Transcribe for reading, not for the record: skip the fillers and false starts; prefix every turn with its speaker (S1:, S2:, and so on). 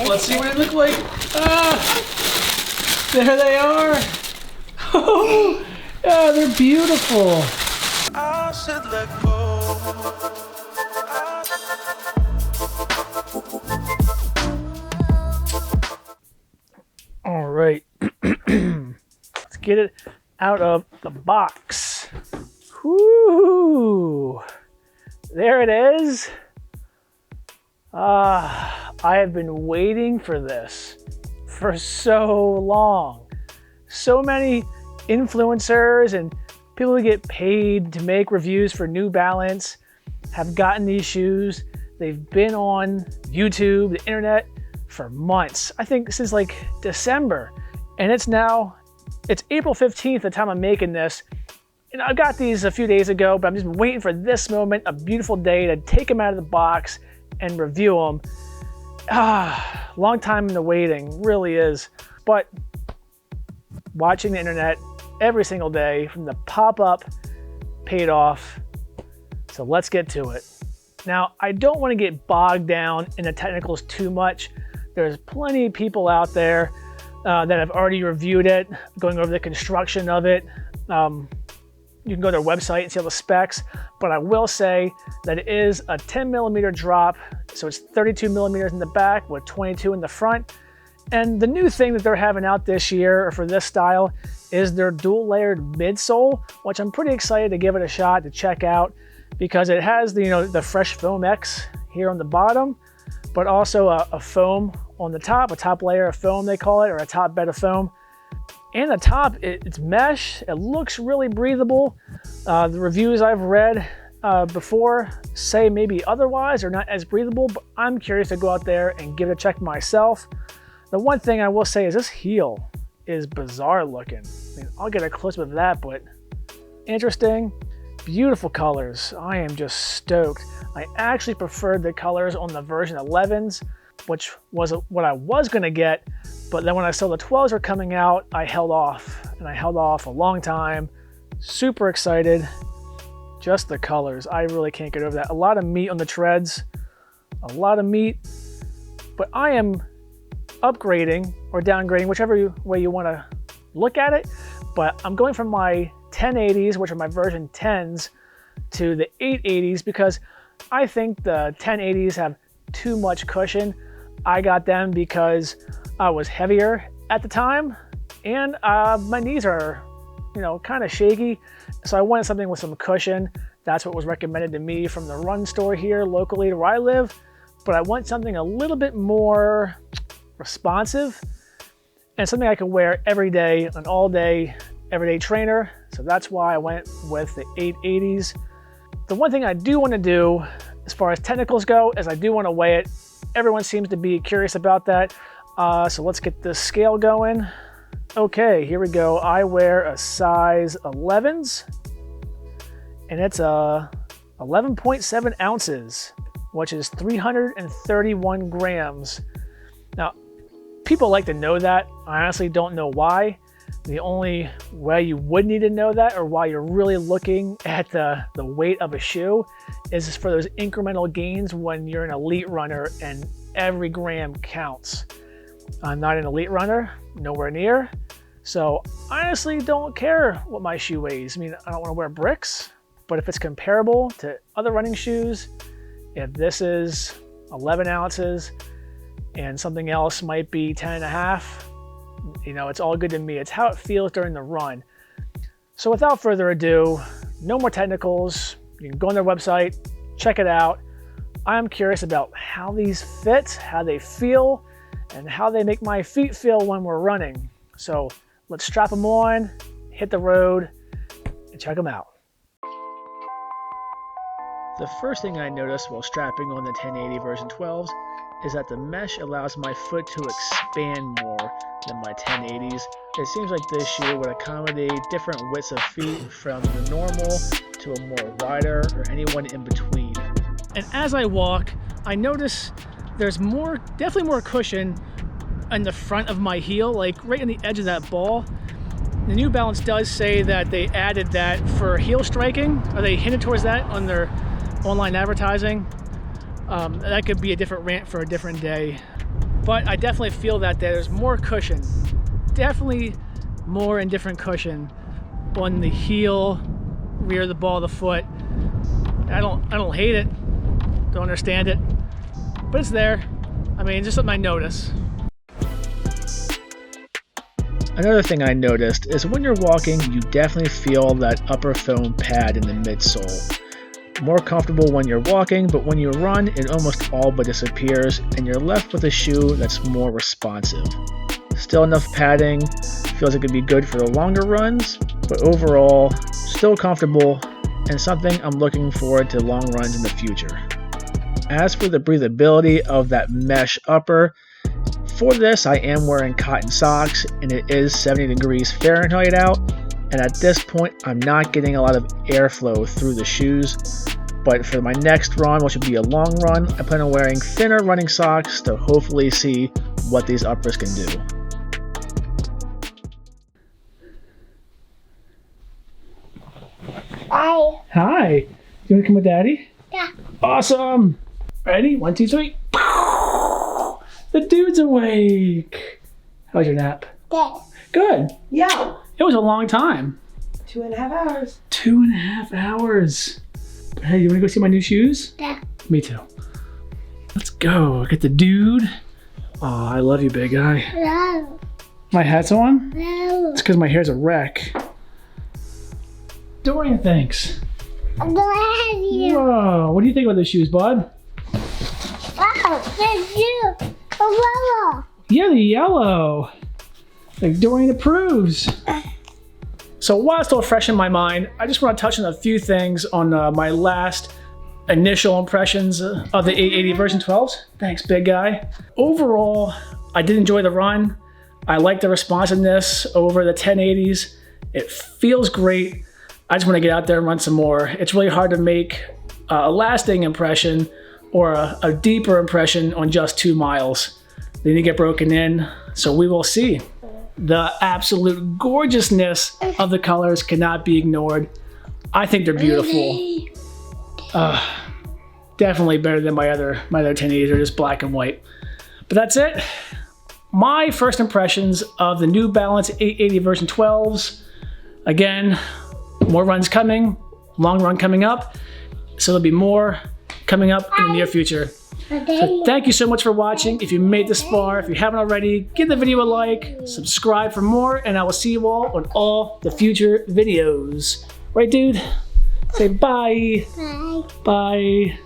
S1: Let's see what they look like. There they are. Oh, yeah, they're beautiful. I should let go. All right, let's get it out of the box. Whoo! There it is. I have been waiting for this for so long. So many influencers and people who get paid to make reviews for New Balance have gotten these shoes. They've been on YouTube, the internet, for months. I think since like December. And it's April 15th, the time I'm making this. And I got these a few days ago, but I'm just waiting for this moment, a beautiful day, to take them out of the box and review them. Long time in the waiting, really is. But watching the internet every single day from the pop-up paid off. So let's get to it. Now, I don't want to get bogged down in the technicals too much. There's plenty of people out there that have already reviewed it, going over the construction of it. You can go to their website and see all the specs, but I will say that it is a 10 millimeter drop. So it's 32 millimeters in the back with 22 in the front. And the new thing that they're having out this year, or for this style, is their dual layered midsole, which I'm pretty excited to give it a shot to check out, because it has the Fresh Foam X here on the bottom, but also a foam on the top, a top layer of foam they call it, or a top bed of foam. And the top, it's mesh. It looks really breathable. The reviews I've read before say maybe otherwise, or not as breathable, but I'm curious to go out there and give it a check myself. The one thing I will say is this heel is bizarre looking. I mean, I'll get a close up of that, but interesting. Beautiful colors. I am just stoked. I actually preferred the colors on the version 11s, which was what I was gonna get, but then when I saw the 12s were coming out, I held off, and I held off a long time. Super excited. Just the colors, I really can't get over that. A lot of meat on the treads, a lot of meat, but I am upgrading or downgrading, whichever way you want to look at it, but I'm going from my 1080s, which are my version 10s, to the 880s because I think the 1080s have too much cushion. I got them because I was heavier at the time, and my knees are, kind of shaky, so I wanted something with some cushion. That's what was recommended to me from the run store here locally to where I live, but I want something a little bit more responsive and something I can wear every day, an all-day, everyday trainer. So that's why I went with the 880s. The one thing I do want to do as far as technicals go is I do want to weigh it. Everyone seems to be curious about that. So let's get the scale going. Okay, here we go. I wear a size 11s, and it's 11.7 ounces, which is 331 grams. Now, people like to know that. I honestly don't know why. The only way you would need to know that, or why you're really looking at the weight of a shoe, is for those incremental gains when you're an elite runner and every gram counts. I'm not an elite runner, nowhere near. So I honestly don't care what my shoe weighs. I mean, I don't want to wear bricks, but if it's comparable to other running shoes, if this is 11 ounces and something else might be 10 and a half, it's all good to me. It's how it feels during the run. So without further ado, no more technicals. You can go on their website, check it out. I'm curious about how these fit, how they feel, and how they make my feet feel when we're running. So let's strap them on, hit the road, and check them out. The first thing I noticed while strapping on the 1080 version 12s is that the mesh allows my foot to expand more than my 1080s. It seems like this shoe would accommodate different widths of feet, from the normal to a more wider, or anyone in between. And as I walk, I notice there's definitely more cushion in the front of my heel, like right on the edge of that ball. The New Balance does say that they added that for heel striking, or they hinted towards that on their online advertising. That could be a different rant for a different day. But I definitely feel that there's more cushion. Definitely more and different cushion on the heel, rear of the ball of the foot. I don't hate it. Don't understand it. But it's there. I mean, just something I notice. Another thing I noticed is when you're walking, you definitely feel that upper foam pad in the midsole. More comfortable when you're walking, but when you run, it almost all but disappears, and you're left with a shoe that's more responsive. Still enough padding, feels like it'd be good for the longer runs, but overall, still comfortable, and something I'm looking forward to long runs in the future. As for the breathability of that mesh upper, for this I am wearing cotton socks, and it is 70 degrees Fahrenheit out, and at this point I'm not getting a lot of airflow through the shoes. But for my next run, which will be a long run, I plan on wearing thinner running socks to hopefully see what these uppers can do.
S2: Hi.
S1: Hi. You want to come with Daddy?
S2: Yeah.
S1: Awesome. Ready? 1, 2, 3. The dude's awake. How was your nap?
S2: Good.
S1: Good.
S2: Yeah.
S1: It was a long time.
S2: 2.5 hours.
S1: 2.5 hours. Hey, you want to go see my new shoes?
S2: Yeah.
S1: Me too. Let's go. Get the dude. Oh, I love you, big guy.
S2: No.
S1: My hat's on?
S2: No.
S1: It's because my hair's a wreck. Dorian, thanks.
S2: I'm gonna have you.
S1: Whoa, what do you think about the shoes, bud?
S2: Oh, there's you. Oh,
S1: Yeah, the yellow. Like Dorian approves. So while it's still fresh in my mind, I just want to touch on a few things on my last initial impressions of the 880 version 12s. Thanks, big guy. Overall, I did enjoy the run. I like the responsiveness over the 1080s. It feels great. I just want to get out there and run some more. It's really hard to make a lasting impression or a deeper impression on just 2 miles. They need to get broken in, so we will see. The absolute gorgeousness of the colors cannot be ignored. I think they're beautiful. Definitely better than my other 1080s. They're just black and white. But that's it. My first impressions of the New Balance 880 version 12s. Again, more runs coming, long run coming up. So there'll be more coming up in the near future. So thank you so much for watching. If you made this far, if you haven't already, give the video a like, subscribe for more, and I will see you all on all the future videos. Right, dude? Say bye.
S2: Bye.
S1: Bye.